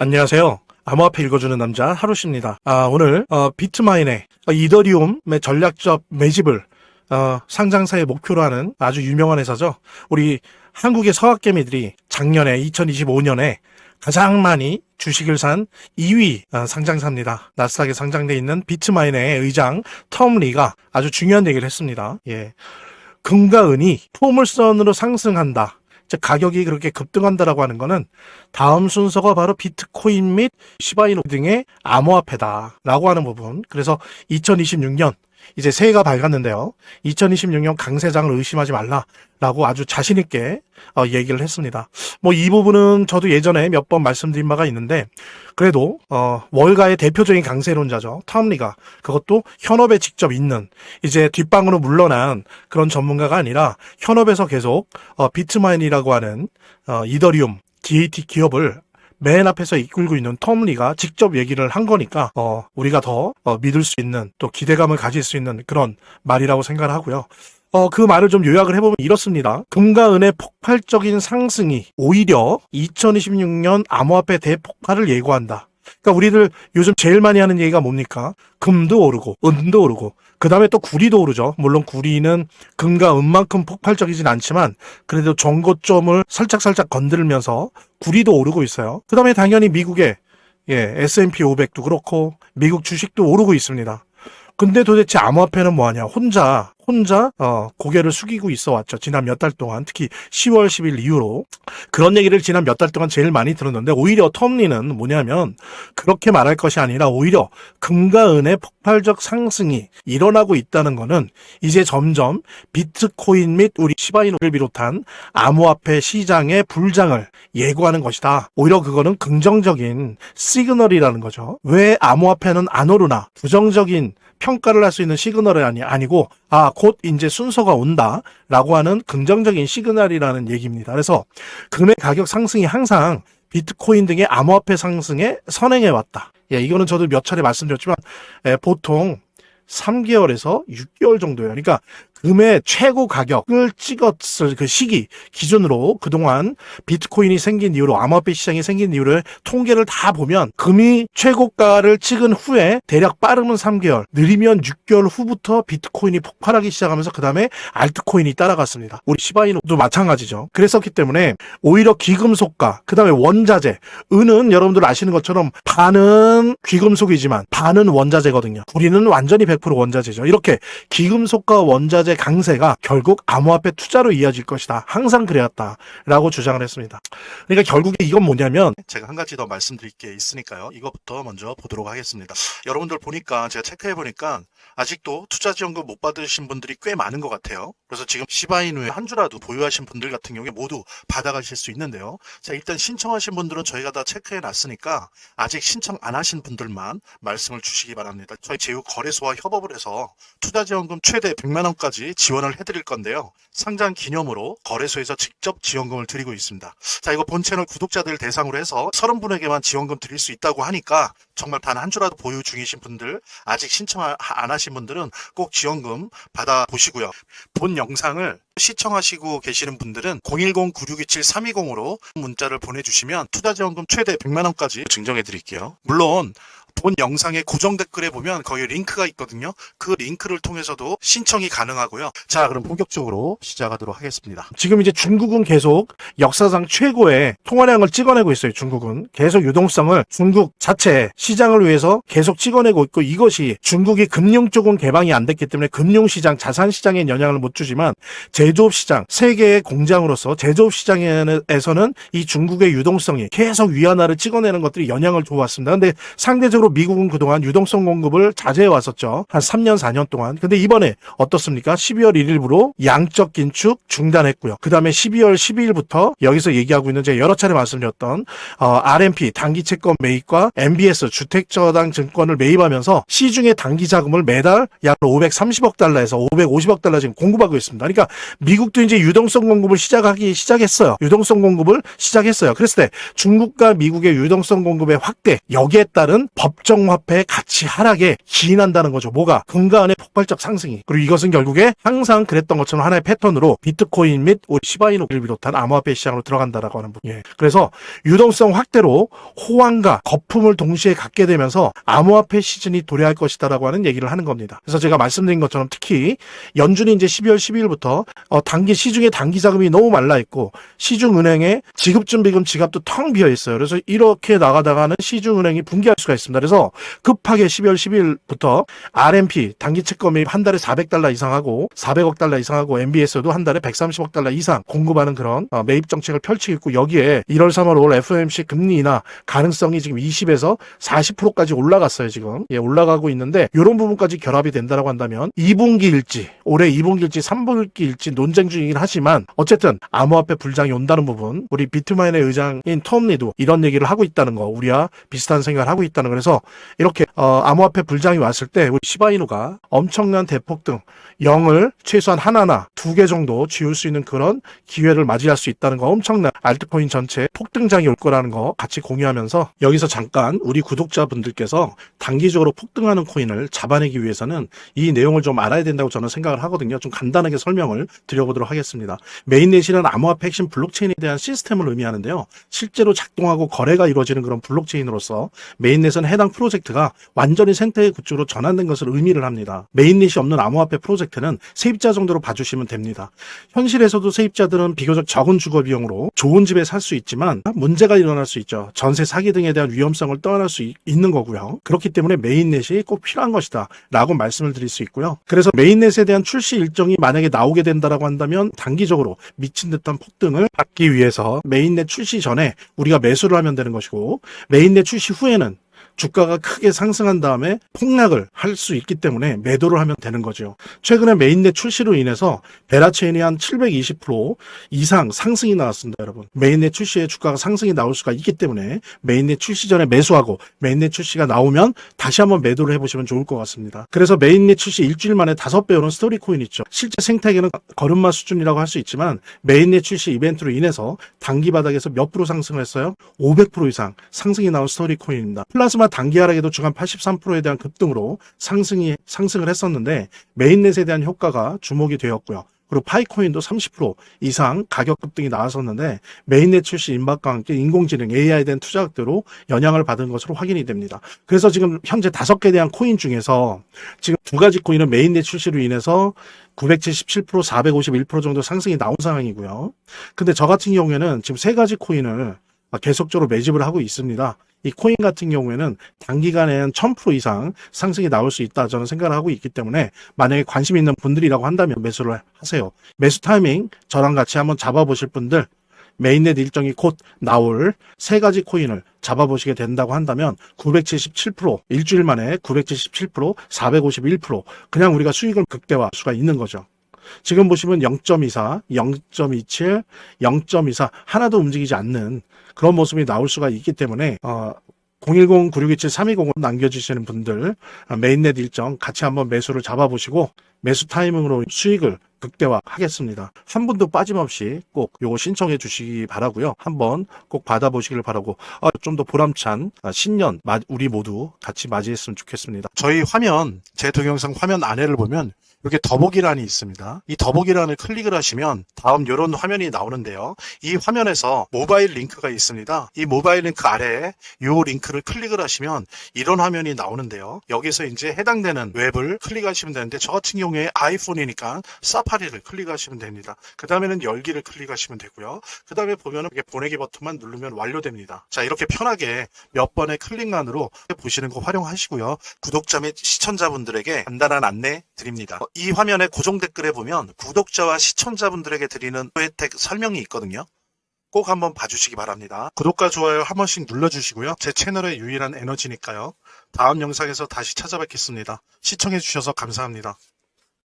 안녕하세요. 암호화폐 읽어주는 남자 하루씨입니다. 오늘 비트마인의 이더리움의 전략적 매집을 상장사의 목표로 하는 아주 유명한 회사죠. 우리 한국의 서학개미들이 작년에 2025년에 가장 많이 주식을 산 2위 상장사입니다. 나스닥에 상장돼 있는 비트마인의 의장 텀 리가 아주 중요한 얘기를 했습니다. 금과 은이 포물선으로 상승한다. 즉 가격이 그렇게 급등한다라고 하는 거는 다음 순서가 바로 비트코인 및 시바이노 등의 암호화폐다라고 하는 부분. 그래서 2026년 이제 새해가 밝았는데요. 2026년 강세장을 의심하지 말라라고 아주 자신 있게 얘기를 했습니다. 이 부분은 저도 예전에 몇 번 말씀드린 바가 있는데 그래도 월가의 대표적인 강세론자죠. 텀 리가 그것도 현업에 직접 있는 이제 뒷방으로 물러난 그런 전문가가 아니라 현업에서 계속 비트마인이라고 하는 이더리움 DAT 기업을 맨 앞에서 이끌고 있는 텀 리가 직접 얘기를 한 거니까 우리가 더 믿을 수 있는 또 기대감을 가질 수 있는 그런 말이라고 생각을 하고요. 그 말을 좀 요약을 해보면 이렇습니다. 금과 은의 폭발적인 상승이 오히려 2026년 암호화폐 대폭발을 예고한다. 그러니까 우리들 요즘 제일 많이 하는 얘기가 뭡니까? 금도 오르고 은도 오르고 그 다음에 또 구리도 오르죠. 물론 구리는 금과 은만큼 폭발적이진 않지만 그래도 정고점을 살짝 건들면서 구리도 오르고 있어요. 그 다음에 당연히 미국의 S&P 500도 그렇고 미국 주식도 오르고 있습니다. 근데 도대체 암호화폐는 뭐하냐? 혼자 고개를 숙이고 있어 왔죠. 지난 몇 달 동안, 특히 10월 10일 이후로. 그런 얘기를 지난 몇 달 동안 제일 많이 들었는데, 오히려 텀리는 뭐냐면, 그렇게 말할 것이 아니라, 오히려 금과 은의 폭발적 상승이 일어나고 있다는 거는, 이제 점점 비트코인 및 우리 시바이노를 비롯한 암호화폐 시장의 불장을 예고하는 것이다. 오히려 그거는 긍정적인 시그널이라는 거죠. 왜 암호화폐는 안 오르나? 부정적인 평가를 할 수 있는 시그널이 아니고 곧 이제 순서가 온다라고 하는 긍정적인 시그널이라는 얘기입니다. 그래서 금의 가격 상승이 항상 비트코인 등의 암호화폐 상승에 선행해 왔다. 이거는 저도 몇 차례 말씀드렸지만 보통 3개월에서 6개월 정도예요. 그러니까 금의 최고 가격을 찍었을 그 시기 기준으로 그동안 비트코인이 생긴 이후로 암호화폐 시장이 생긴 이후로 통계를 다 보면 금이 최고가를 찍은 후에 대략 빠르면 3개월, 느리면 6개월 후부터 비트코인이 폭발하기 시작하면서 그 다음에 알트코인이 따라갔습니다. 우리 시바이노도 마찬가지죠. 그랬었기 때문에 오히려 귀금속가, 그 다음에 원자재, 은은 여러분들 아시는 것처럼 반은 귀금속이지만 반은 원자재거든요. 우리는 완전히 100% 원자재죠. 이렇게 귀금속과 원자재 강세가 결국 암호화폐 투자로 이어질 것이다. 항상 그래왔다라고 주장을 했습니다. 그러니까 결국에 이건 뭐냐면 제가 한 가지 더 말씀드릴 게 있으니까요. 이것부터 먼저 보도록 하겠습니다. 여러분들 보니까 제가 체크해 보니까 아직도 투자지원금 못 받으신 분들이 꽤 많은 것 같아요. 그래서 지금 시바이누에 한 주라도 보유하신 분들 같은 경우에 모두 받아가실 수 있는데요. 자, 일단 신청하신 분들은 저희가 다 체크해 놨으니까 아직 신청 안 하신 분들만 말씀을 주시기 바랍니다. 저희 제휴거래소와 협업을 해서 투자지원금 최대 100만 원까지 지원을 해드릴 건데요. 상장 기념으로 거래소에서 직접 지원금을 드리고 있습니다. 자, 이거 본 채널 구독자들 대상으로 해서 30분에게만 지원금 드릴 수 있다고 하니까 정말 단 한 주라도 보유 중이신 분들, 아직 신청 안 하신 분들은 꼭 지원금 받아보시고요. 본 영상을 시청하시고 계시는 분들은 010-9627-320으로 문자를 보내주시면 투자지원금 최대 100만 원까지 증정해 드릴게요. 물론 본 영상의 고정 댓글에 보면 거기 링크가 있거든요. 그 링크를 통해서도 신청이 가능하고요. 자, 그럼 본격적으로 시작하도록 하겠습니다. 지금 이제 중국은 계속 역사상 최고의 통화량을 찍어내고 있어요. 중국은 계속 유동성을 중국 자체 시장을 위해서 계속 찍어내고 있고, 이것이 중국이 금융 쪽은 개방이 안 됐기 때문에 금융시장, 자산시장에 영향을 못 주지만 제조업시장, 세계의 공장으로서 제조업시장에서는 이 중국의 유동성이 계속 위안화를 찍어내는 것들이 영향을 줘왔습니다. 근데 상대적으로 미국은 그동안 유동성 공급을 자제해 왔었죠. 한 3년, 4년 동안. 근데 이번에 어떻습니까? 12월 1일부로 양적 긴축 중단했고요. 그 다음에 12월 12일부터 여기서 얘기하고 있는 제가 여러 차례 말씀드렸던 RMP 단기 채권 매입과 MBS 주택저당 증권을 매입하면서 시중의 단기 자금을 매달 약 530억 달러에서 550억 달러 지금 공급하고 있습니다. 그러니까 미국도 이제 유동성 공급을 시작했어요. 유동성 공급을 시작했어요. 그랬을 때 중국과 미국의 유동성 공급의 확대, 여기에 따른 법 법정화폐 가치 하락에 기인한다는 거죠. 뭐가? 금가은의 폭발적 상승이. 그리고 이것은 결국에 항상 그랬던 것처럼 하나의 패턴으로 비트코인 및 우리 시바이노를 비롯한 암호화폐 시장으로 들어간다라고 하는 부분. 그래서 유동성 확대로 호황과 거품을 동시에 갖게 되면서 암호화폐 시즌이 도래할 것이다라고 하는 얘기를 하는 겁니다. 그래서 제가 말씀드린 것처럼 특히 연준이 이제 12월 12일부터 시중에 단기 자금이 너무 말라 있고 시중은행에 지급준비금 지갑도 텅 비어 있어요. 그래서 이렇게 나가다가는 시중은행이 붕괴할 수가 있습니다. 그래서 급하게 12월 10일부터 RMP 단기 채권 매입 한 달에 $400 이상하고 400억 달러 이상하고 MBS도 한 달에 130억 달러 이상 공급하는 그런 매입 정책을 펼치고 있고, 여기에 1월 3월 올 FOMC 금리 인하 가능성이 지금 20에서 40%까지 올라갔어요. 지금 올라가고 있는데 이런 부분까지 결합이 된다라고 한다면 2분기일지 올해 2분기일지 3분기일지 논쟁 중이긴 하지만 어쨌든 암호화폐 불장이 온다는 부분, 우리 비트마인의 의장인 톰 리도 이런 얘기를 하고 있다는 거, 우리와 비슷한 생각을 하고 있다는 거. 그래서 이렇게 암호화폐 불장이 왔을 때 우리 시바이누가 엄청난 대폭등, 0을 최소한 하나나 2개 정도 지울 수 있는 그런 기회를 맞이할 수 있다는 거, 엄청난 알트코인 전체 폭등장이 올 거라는 거 같이 공유하면서, 여기서 잠깐 우리 구독자분들께서 단기적으로 폭등하는 코인을 잡아내기 위해서는 이 내용을 좀 알아야 된다고 저는 생각을 하거든요. 좀 간단하게 설명을 드려보도록 하겠습니다. 메인넷이란 암호화폐 핵심 블록체인에 대한 시스템을 의미하는데요. 실제로 작동하고 거래가 이루어지는 그런 블록체인으로서 메인넷은 해당 프로젝트가 완전히 생태계 구축으로 전환된 것을 의미를 합니다. 메인넷이 없는 암호화폐 프로젝트는 세입자 정도로 봐주시면 됩니다. 현실에서도 세입자들은 비교적 적은 주거 비용으로 좋은 집에 살 수 있지만 문제가 일어날 수 있죠. 전세 사기 등에 대한 위험성을 떠안을 수 있는 거고요. 그렇기 때문에 메인넷이 꼭 필요한 것이다 라고 말씀을 드릴 수 있고요. 그래서 메인넷에 대한 출시 일정이 만약에 나오게 된다라고 한다면 단기적으로 미친 듯한 폭등을 받기 위해서 메인넷 출시 전에 우리가 매수를 하면 되는 것이고, 메인넷 출시 후에는 주가가 크게 상승한 다음에 폭락을 할 수 있기 때문에 매도를 하면 되는 거죠. 최근에 메인넷 출시로 인해서 베라체인이 한 720% 이상 상승이 나왔습니다, 여러분. 메인넷 출시에 주가가 상승이 나올 수가 있기 때문에 메인넷 출시 전에 매수하고 메인넷 출시가 나오면 다시 한번 매도를 해보시면 좋을 것 같습니다. 그래서 메인넷 출시 일주일 만에 5배 오른 스토리 코인 있죠. 실제 생태계는 걸음마 수준이라고 할 수 있지만 메인넷 출시 이벤트로 인해서 단기 바닥에서 몇 프로 상승을 했어요? 500% 이상 상승이 나온 스토리 코인입니다. 플라즈마 단기 하락에도 주간 83%에 대한 급등으로 상승을 했었는데 메인넷에 대한 효과가 주목이 되었고요. 그리고 파이코인도 30% 이상 가격 급등이 나왔었는데 메인넷 출시 임박과 함께 인공지능 AI에 대한 투자額대로 영향을 받은 것으로 확인이 됩니다. 그래서 지금 현재 5개에 대한 코인 중에서 지금 2가지 코인은 메인넷 출시로 인해서 977%, 451% 정도 상승이 나온 상황이고요. 근데 저 같은 경우에는 지금 3가지 코인을 계속적으로 매집을 하고 있습니다. 이 코인 같은 경우에는 단기간에는 1000% 이상 상승이 나올 수 있다 저는 생각을 하고 있기 때문에 만약에 관심 있는 분들이라고 한다면 매수를 하세요. 매수 타이밍 저랑 같이 한번 잡아보실 분들, 메인넷 일정이 곧 나올 3가지 코인을 잡아보시게 된다고 한다면 977%, 일주일 만에 977%, 451% 그냥 우리가 수익을 극대화할 수가 있는 거죠. 지금 보시면 0.24, 0.27, 0.24 하나도 움직이지 않는 그런 모습이 나올 수가 있기 때문에 010-9627-3205 남겨주시는 분들 메인넷 일정 같이 한번 매수를 잡아보시고 매수 타이밍으로 수익을 극대화하겠습니다. 한 분도 빠짐없이 꼭 요거 신청해 주시기 바라고요. 한번 꼭 받아보시길 바라고 좀 더 보람찬 신년 우리 모두 같이 맞이했으면 좋겠습니다. 저희 화면, 제 동영상 화면 아래를 보면 이렇게 더보기란이 있습니다. 이 더보기란을 클릭을 하시면 다음 이런 화면이 나오는데요. 이 화면에서 모바일 링크가 있습니다. 이 모바일 링크 아래에 이 링크를 클릭을 하시면 이런 화면이 나오는데요. 여기서 이제 해당되는 웹을 클릭하시면 되는데 저 같은 경우에 아이폰이니까 사파리를 클릭하시면 됩니다. 그 다음에는 열기를 클릭하시면 되고요. 그 다음에 보면은 이렇게 보내기 버튼만 누르면 완료됩니다. 자, 이렇게 편하게 몇 번의 클릭만으로 보시는 거 활용하시고요. 구독자 및 시청자분들에게 간단한 안내 드립니다. 이 화면에 고정 댓글에 보면 구독자와 시청자분들에게 드리는 혜택 설명이 있거든요. 꼭 한번 봐주시기 바랍니다. 구독과 좋아요 한 번씩 눌러주시고요. 제 채널의 유일한 에너지니까요. 다음 영상에서 다시 찾아뵙겠습니다. 시청해주셔서 감사합니다.